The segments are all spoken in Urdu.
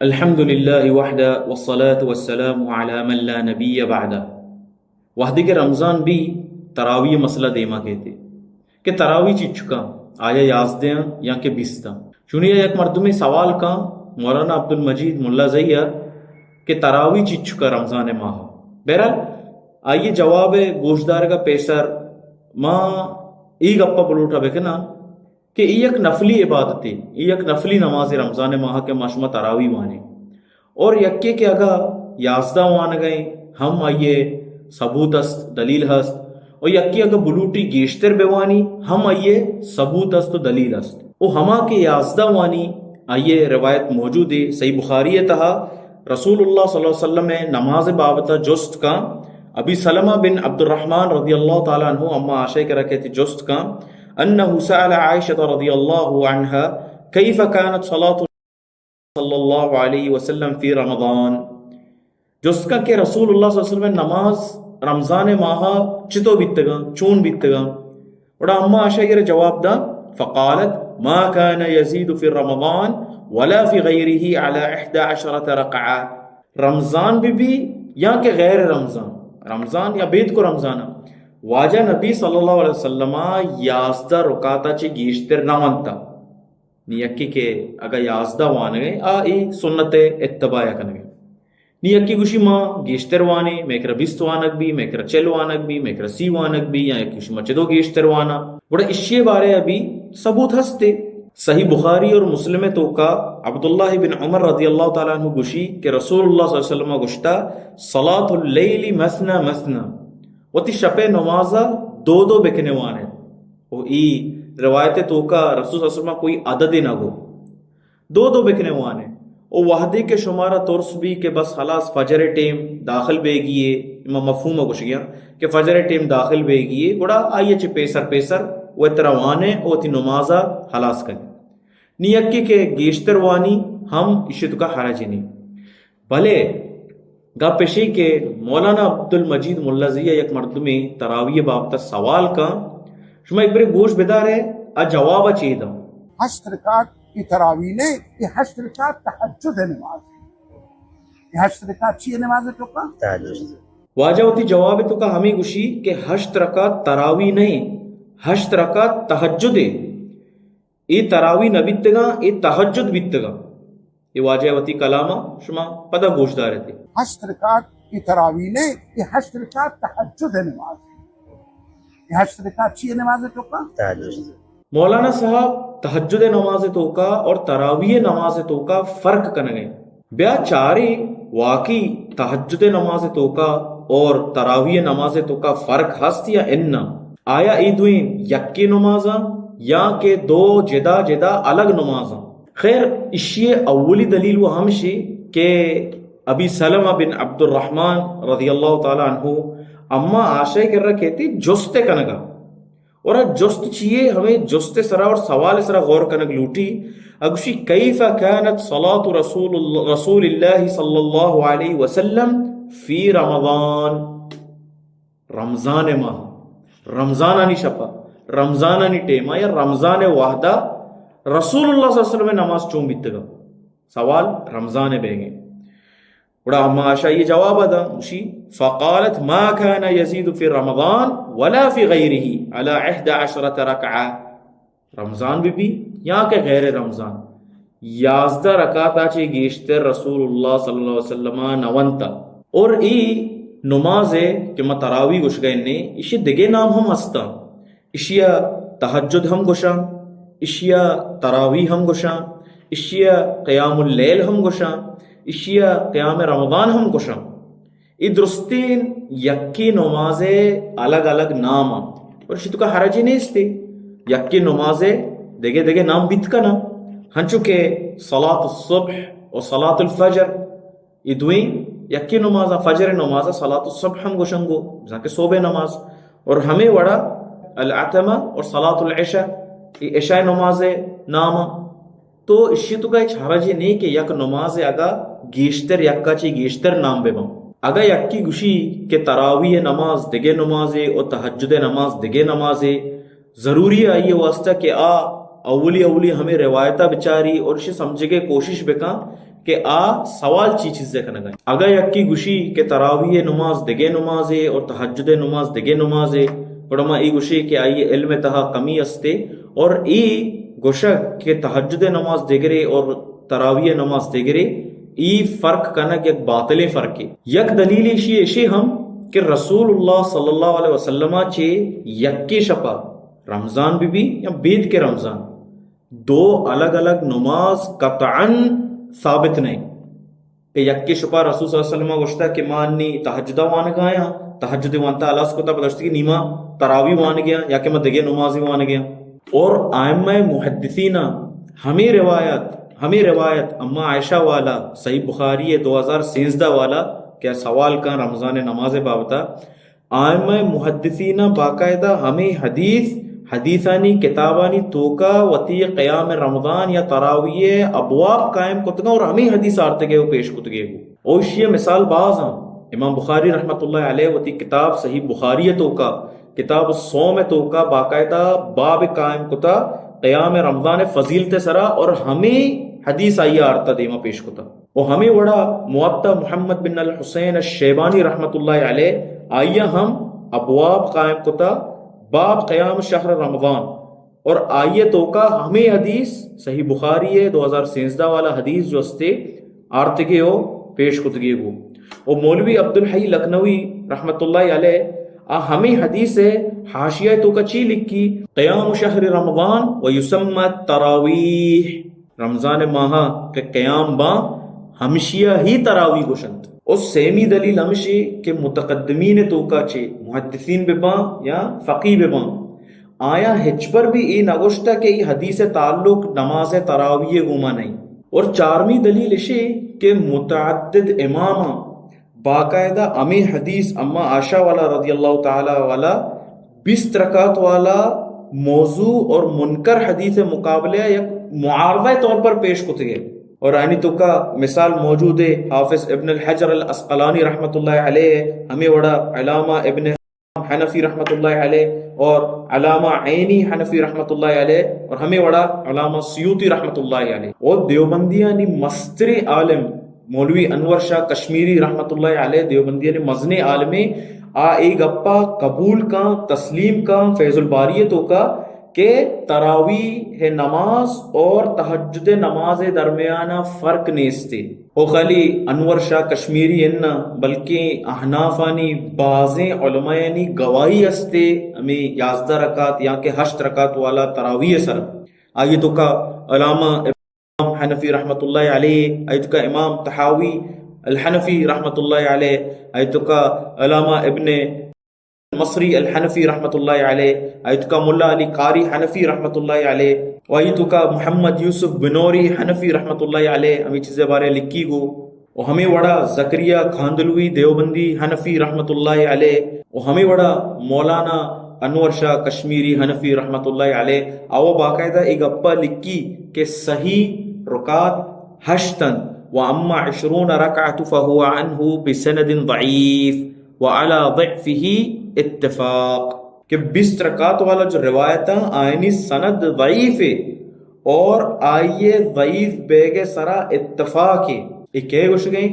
الحمد لله وحده والصلاة والسلام على من لا نبی بعده۔ وحدی کے رمضان بھی تراوی مسئلہ دیما کہتے کہ تراوی چی چکا آیا یازدیاں یا کہ بیستاں چونیہ یک مردمی سوال کا مولانا عبد المجید ملا زیہ کہ تراوی چی چکا رمضان ماہ۔ بہرحال آئیے جواب گوشدار کا پیسر ماں ای گپا بلوٹا بکنا کہ ای یک نفلی عبادت ہے، ای یک نفلی نماز رمضان ماہ کے ماشمہ تراوی وانے اور یکے کہ اگا یازدہ وان گئے ہم آئیے ثبوت است دلیل ہست اور یکی اگا بلوٹی گیشتر بیوانی ہم آئیے ثبوت است و دلیل است او ہما کے یازدہ وانی آئیے روایت موجود ہے صحیح بخاری تہا رسول اللہ صلی اللہ علیہ وسلم میں نماز بابتا جست کا ابی سلمہ بن عبد الرحمن رضی اللہ تعالیٰ عنہ اما عائشہ کے رکھے تھی جست کا انه سأل عائشة رضی اللہ عنها كيف كانت صلاة صلی اللہ علیہ وسلم فی رمضان، جس کا کہ رسول اللہ صلی اللہ علیہ وسلم نماز رمضان ماہا چتو بیتگا چون بیتگا اور اما عائشہ یہ جواب دا فقالت ما كان يزيد في رمضان ولا في غیره على 11 رکعہ، رمضان بھی یا کہ غیر رمضان یا بیت کو رمضان واجہ نبی صلی اللہ علیہ وسلم یازدہ رکاتا چی گیشتر نوانتا نیکی کے اگا یازدہ وانے ای سنت اتباع کنگے نیکی گوشی ماں گیشتر وانے میکر بیست وانک بھی میکر چل وانک بھی میکر سی وانک بھی یا ایک گوشی ماں چدو گیشتر وانا بڑا اشیے بارے ابھی ثبوت ہستے صحیح بخاری اور مسلم تو کا عبداللہ بن عمر رضی اللہ تعالیٰ عنہ گوشی کہ رسول اللہ صلی اللہ علیہ وسلم گوشتا صلاة اللیل مثنا مثنا وتی شپے نمازہ دو بکنے وانے وہ ای روایت تو کا رسول صلی اللہ علیہ وسلم کوئی عدد نہ گو دو بکنے وانے او وحدے کے شمارہ طرس بھی کہ بس خلاص فجر ٹیم داخل بے گیے امام مفہوم گوش گیا کہ فجر ٹیم داخل بے گیے گوڑا آئیے چھ پیسر وہ اتروانے او تی نمازہ خلاص کریں نیکی کے گیشتر وانی ہم اشتو کا حرج نہیں بھلے گا پیشی کے مولانا عبد المجید ملا زیہ یک مردمی تراویح بابتا سوال کا شما ایک بری گوش بیدار ہے جواب چیدہ 8 رکعت کی تراویح نے یہ 8 رکعت تہجد نماز ہے، یہ 8 رکعت چیئے نماز ہے تو کا تہجد واجہ ہوتی جواب تو کا ہمیں گوشی کہ 8 رکعت تراویح نہیں 8 رکعت تہجد ہے، یہ تراویح نہ بیتگا یہ تہجد بیتگا یہ واجہ ہوتی کلامہ شما پتہ گوش دارے تھے 8 رکعت کی تراویح نے یہ 8 رکعت تہجد نماز ہے، یہ 8 رکعت چیئے نماز ہے تو کا تہجد مولانا صاحب تہجد نماز تو کا اور تراویح نماز تو کا فرق کنگے بیا چارے واقعی تہجد نماز تو کا اور تراویح نماز تو کا فرق ہست یا اننا آیا ای دوین یکی نمازاں یا کہ دو جدا الگ نمازاں خیر اشیے اولی دلیل وہ ہمشی کہ ابی سلمہ بن عبد الرحمن رضی اللہ تعالیٰ عنہ اما عائشہ کر رہا کہتی جستے کنگا اور جست چیئے ہمیں جست سرا اور سوال سرا غور کنگ لوٹی اگوشی کیف کانت صلاة رسول اللہ صلی اللہ علیہ وسلم فی رمضان، رمضان ماہ رمضانانی شپا رمضانانی ٹیما یا رمضان واحدہ رسول اللہ صلی اللہ علیہ وسلم نماز چون بیتگا سوال رمضان بیگے بڑا اما عائشہ یہ جواب دا مشی فقالت ما كان يزيد في رمضان ولا في غیره على 11 رکعہ، رمضان بھی یا کہ غیر رمضان 11 رکعت آچے گیشتر رسول اللہ صلی اللہ علیہ وسلم نونتا اور ای نماز ہے کہ ما تراوی گوش گئے نے اسی دگے نام ہم ہستا اشیا تہجد ہم گوشاں اشیا تراویح ہم گوشاں اشیا قیام اللیل ہم گوشاں اشیا قیام رمضان ہم گوشاں ای درستین یکی نمازیں الگ الگ نام اور شتو کا حرجی نہیں استے یکی نمازیں دگے نام بیت کا نام ہنچو کہ صلاة الصبح اور صلاة الفجر یہ دوئیں یکی نمازہ فجر نمازہ صلاة الصبح ہم گوشنگو جہاں کہ صبح نماز اور ہمیں وڑا العتمہ اور صلاة العشاء یہ عشاء نماز نام تو اسی تو کا حرج نہیں کہ یک نماز اگا گیشتر یکا چی گیشتر نام بے اگا یکی گوشی کہ تراویح نماز دگے نماز اور تہجد نماز دگے نماز ضروری آئیے واسطہ کہ اولی ہمیں روایتہ بچاری اور اسے سمجھے کے کوشش بکا کہ آ سوال چی چیزیں کنگا اگر یکی گوشی کہ تراویح نماز دگے نماز اور تہجد نماز دگے نماز بڑما ای گوشی کہ آئی علم تہا کمی استے اور ای گوشک کہ تہجد نماز دگرے اور تراویح نماز دگرے ای فرق کنک یک باطل فرق یک دلیل ایشی ہم کہ رسول اللہ صلی اللہ علیہ وسلم چے یکی شپا رمضان بھی یا بید کے رمضان دو الگ الگ نماز قطعاً ثابت نہیں کہ یکی شپا رسول صلی اللہ علیہ وسلم گوشتا کہ مانی تہجدہ وان گایا تہجد وانتا اللہ سکتا پدشتی کی نیما تراوی وان گیا یا کہ میں دگے نمازی وان گیا اور آئمہ محدثین ہمیں روایت اما عائشہ والا صحیح بخاری 2013 والا کیا سوال کا رمضان نماز بابتا آئمہ محدثین باقاعدہ ہمیں حدیثانی کتابانی توکا وطی قیام رمضان یا تراویح ابواب قائم کتگا اور ہمیں حدیث آرتے گئے وہ پیش کتگے گو اوشی مثال باز ہم امام بخاری رحمت اللہ علیہ وطی کتاب صحیح بخاری توکا کتاب الصوم توکا باقاعدہ باب قائم کتا قیام رمضان فضیلت سرا اور ہمیں حدیث آئیہ آرتا دیما پیش کتا اور ہمیں وڑا موطا محمد بن الحسین الشیبانی رحمت اللہ علیہ آئیہ ہم ابواب قائم کتا باب قیام شہر رمضان اور آئیے توکا ہمیں حدیث صحیح بخاری 2013 والا حدیث جو استے آرتگے ہو پیش کتگے ہو اور مولوی عبدالحی لکھنوی رحمت اللہ علیہ ہمیں حدیث حاشیہ توکا چی لکھی قیام شہر رمضان و یسمى تراویح رمضان ماہا کہ قیام با ہمشیہ ہی تراویح گوشند اور سیمی دلیل ہمشی کہ متقدمین توکا چے محدثین ببا یا فقی ببا آیا ہچ پر بھی ای نگوشتا کہ ای حدیث تعلق نماز تراویح گوما نہیں اور چارمی دلیل اشی کہ متعدد امامہ باقاعدہ امی حدیث اما عائشہ والا رضی اللہ تعالی والا 20 رکعت والا موضوع اور منکر حدیث مقابلہ یا معارضہ طور پر پیش کتے گئے اور آئینی تو کا مثال موجود ہے حافظ ابن الحجر الاسقلانی رحمت اللہ علیہ ہمیں وڑا علامہ ابن حنفی رحمت اللہ علیہ اور علامہ عینی حنفی رحمت اللہ علیہ اور ہمیں وڑا علامہ سیوطی رحمت اللہ علیہ اور دیوبندیانی مستر عالم مولوی انور شاہ کشمیری رحمت اللہ علیہ دیوبندیانی مزن عالم ایک گپا قبول کا تسلیم کا فیض الباریتوں کا کہ تراویح نماز اور تہجد نماز درمیانہ فرق نیستے وہ خالی انور شاہ کشمیری اننا بلکہ احنافانی بعضیں علماءانی گواہی استے ہمیں 11 رکعت یا کہ 8 رکعت والا تراویح سر آئیے تو کا علامہ امام حنفی رحمت اللہ علیہ آئیے تو کا امام تحاوی الحنفی رحمت اللہ علیہ آئیے تو کا علامہ ابن مصری الحنفی رحمت اللہ علیہ آیت کا ملا علی قاری حنفی رحمت اللہ علیہ آیت کا محمد یوسف بنوری حنفی رحمت اللہ علیہ ہمیں چیزیں بارے لکھی گو اور ہمیں وڑا زکریہ کھاندلوی دیوبندی حنفی رحمت اللہ علیہ اور ہمیں وڑا مولانا انور شاہ کشمیری حنفی رحمت اللہ علیہ آو باقاعدہ ایک اپا لکھی کہ صحیح رکعت 8 واما 20 رکعت فهو عنه بسند ضعیف وعلى ضعفه اتفاق کہ 20 رکعت والا جو روایت آئینی سند ضعیف ہے اور آئیے ضعیف بیگے سرا اتفاق ہے ایک کہے گوش گئے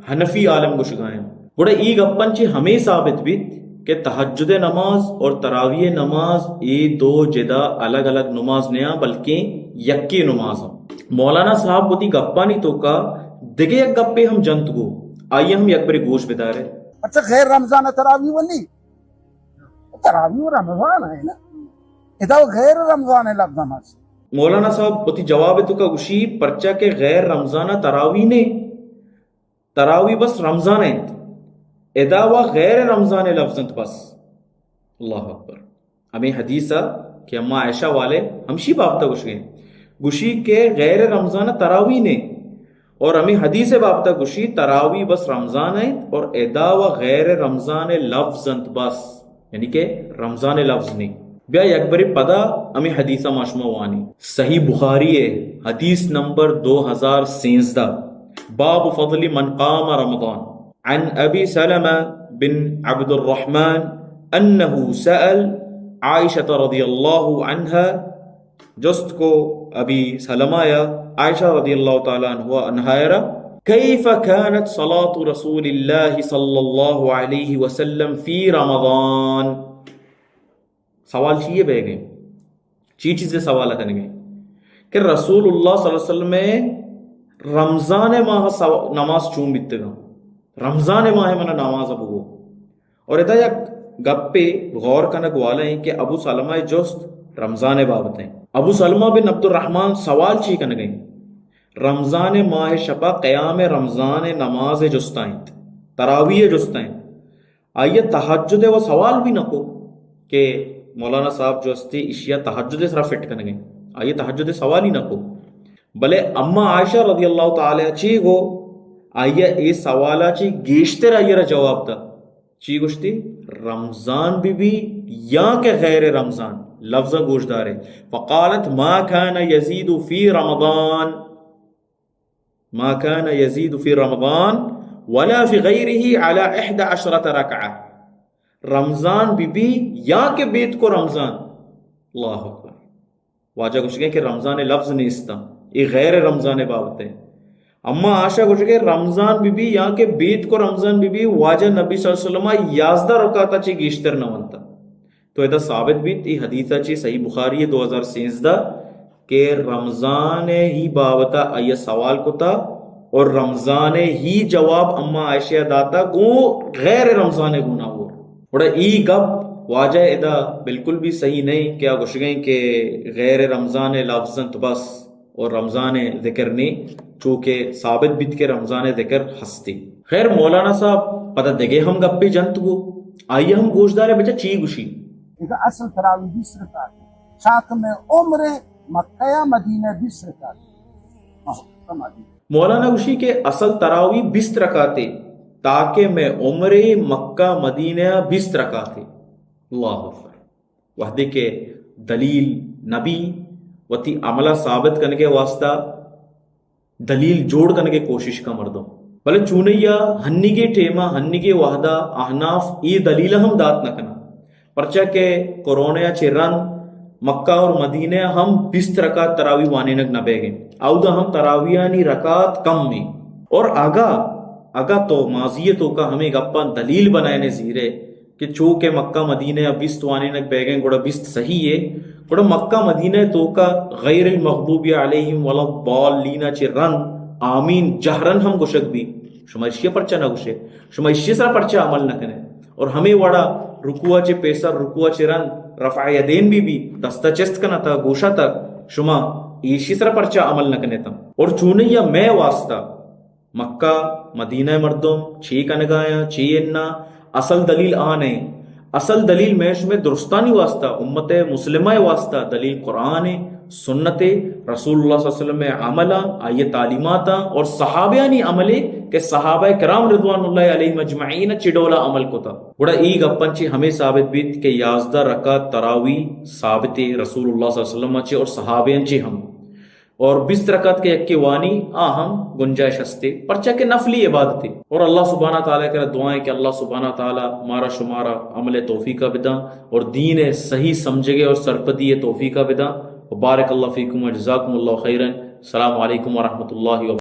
حنفی عالم گوش گئے بڑا ایک اپن چی ہمیں ثابت بیت کہ تہجد نماز اور تراویح نماز یہ دو جدا الگ الگ نماز نیا بلکہ یکی نماز مولانا صاحب بودی گپانی تو کا دگے یک گپے ہم جنت گو آئیے ہم یک بری گوش بدارے اچھا غیر رمضان تراویح ولی تراویح رمضان ہے نا ادا غیر رمضان لفظ نماز مولانا صاحب بتی جواب تو کا گوشی پرچا کے غیر رمضان تراویح نے تراویح بس رمضان ہے ادا و غیر رمضان لفظ بس اللہ اکبر ہمیں حدیثہ کہ اما عائشہ والے ہمشی بابتا گوش گئے گوشی کے غیر رمضان تراویح نے اور ہمیں حدیث بابتا گوشی تراویح بس رمضان ہے اور ادا و غیر رمضان لفظ بس یعنی کہ رمضان لفظ نہیں بیا یکبری پدا ہمیں حدیثہ معشمہ وانی صحیح بخاری ہے حدیث نمبر 2013 باب فضل من قام رمضان عن ابی سلمہ بن عبد الرحمن انه سأل عائشہ رضی اللہ عنہ جست کو ابی سلمہ یا عائشہ رضی اللہ تعالیٰ عنہ کیف كانت صلاة رسول اللہ صلی اللہ علیہ وسلم فی رمضان. سوال چیئے بے گئے چیزیں سوال کرنے گئے کہ رسول اللہ صلی اللہ علیہ وسلم میں رمضان ماہ نماز چون بیتے گا. رمضان ماہ من نماز ابو اور ادا یک گپے غور کنک والا ہیں کہ ابو سلمہ جست رمضان بابت ہیں. ابو سلمہ بن عبد الرحمن سوال چی کن گئیں رمضان ماہ شپا قیام رمضان نماز جستائیں تراویح جستائیں. آئیے تہجد و سوال بھی نہ کو کہ مولانا صاحب جستی اشیاء تہجد سرا فٹ کن گئیں. آئیے تہجد سوال ہی نہ کو بلے اما عائشہ رضی اللہ تعالی چی گو آئیے اے سوالا چی گیشتر آئیے را جواب تا چی گوشتی رمضان بھی یا کہ غیر رمضان لفظ گوشدار ہے. فقالت ما كان يزيد في رمضان ما كان يزيد في رمضان ولا في غيره على 11 رکعہ. رمضان بھی یا کہ بیت کو رمضان. اللہ اکبر. واجہ کچھ گئے کہ رمضان لفظ نہیں استا یہ غیر رمضان بابت ہے. اما عائشہ کچھ گئے رمضان بھی یا کہ بیت کو رمضان بھی واجہ نبی صلی اللہ علیہ وسلم 11 رکعتا چی گیشتر نہ ونتا. تو یہ ثابت بھی تی حدیثہ چی صحیح بخاری 2013 کہ رمضان ہی بابتا آئیہ سوال کو تا اور رمضان ہی جواب اما عائشہ داتا گو غیر رمضان گونا ہو. بڑا ای گپ واجہ ادا بالکل بھی صحیح نہیں کیا گوش گئیں کہ غیر رمضان لفظن تو بس اور رمضان ذکر نہیں چونکہ ثابت بیت کے رمضان ذکر ہستی. خیر مولانا صاحب پتہ دگے ہم گپی جنت گو آئیے ہم گوشدار بچہ چی گوشی اصل تراویح 20 رکعت ساتھ میں عمر مکہ یا مدینہ 20 رکعت. مولانا گوشی کے اصل تراویح 20 رکعت تاکہ میں عمر مکہ مدینہ 20 رکعت. اللہ اکبر. وحدے کے دلیل نبی وتی عملہ ثابت کرنے کے واسطہ دلیل جوڑ کرنے کے کوشش کا مردوں بلے چونیا ہنی کے ٹیما ہنی کے وحدہ احناف ای دلیل ہم دات نہ کرنا پرچہ کے کورونا چرن مکہ اور مدینہ ہم 20 رکعت تراویح وانے نگ نہ بے گئے اودا ہم تراویحانی رکعت کم میں اور آگا تو ماضی تو کا ہمیں گپا دلیل بنائے نے زیرے کہ چونکہ مکہ مدینہ 20 وانے نگ بے گئے گوڑا 20 صحیح ہے گوڑا مکہ مدینہ تو کا غیر المغضوب علیہم ولا الضالین چرن آمین جہرن ہم گوشک بھی شمائشیہ پرچہ نہ گوشے شمائشیہ سرا پرچہ عمل نہ کریں اور ہمیں وڑا رکوع چے پیسر رکوع چے رن رفع یدین بھی دستہ چست کنا تھا گوشہ تک شما ایشی سرا پرچہ عمل نہ کرنے تھا. اور چونے یا میں واسطہ مکہ مدینہ مردم چھی کنگایا چھی اننا اصل دلیل آنے اصل دلیل میش میں درستانی واسطہ امت مسلمہ واسطہ دلیل قرآن سنت رسول اللہ صلی اللہ علیہ وسلم میں عملہ آئیے تعلیمات اور صحابیانی عملے کہ صحابہ کرام رضوان اللہ علیہ مجمعین چڈولا عمل کو تھا. بڑا ای گپن چی ہمیں ثابت بیت کہ 11 رکعت تراویح ثابت رسول اللہ صلی اللہ علیہ وسلم چی اور صحابین چی ہم اور 20 رکعت کے یکی وانی ہم گنجائش ہستے پرچہ کے نفلی عبادت تھی. اور اللہ سبحانہ تعالیٰ کے دعائیں کہ اللہ سبحانہ تعالیٰ مارا شمارا عمل توفیقہ بدا اور دین صحیح سمجھے اور سرپدی توفیقہ بدا. وبارک اللہ فیکم و جزاکم اللہ خیرا. السلام علیکم ورحمۃ اللہ وبرکاتہ.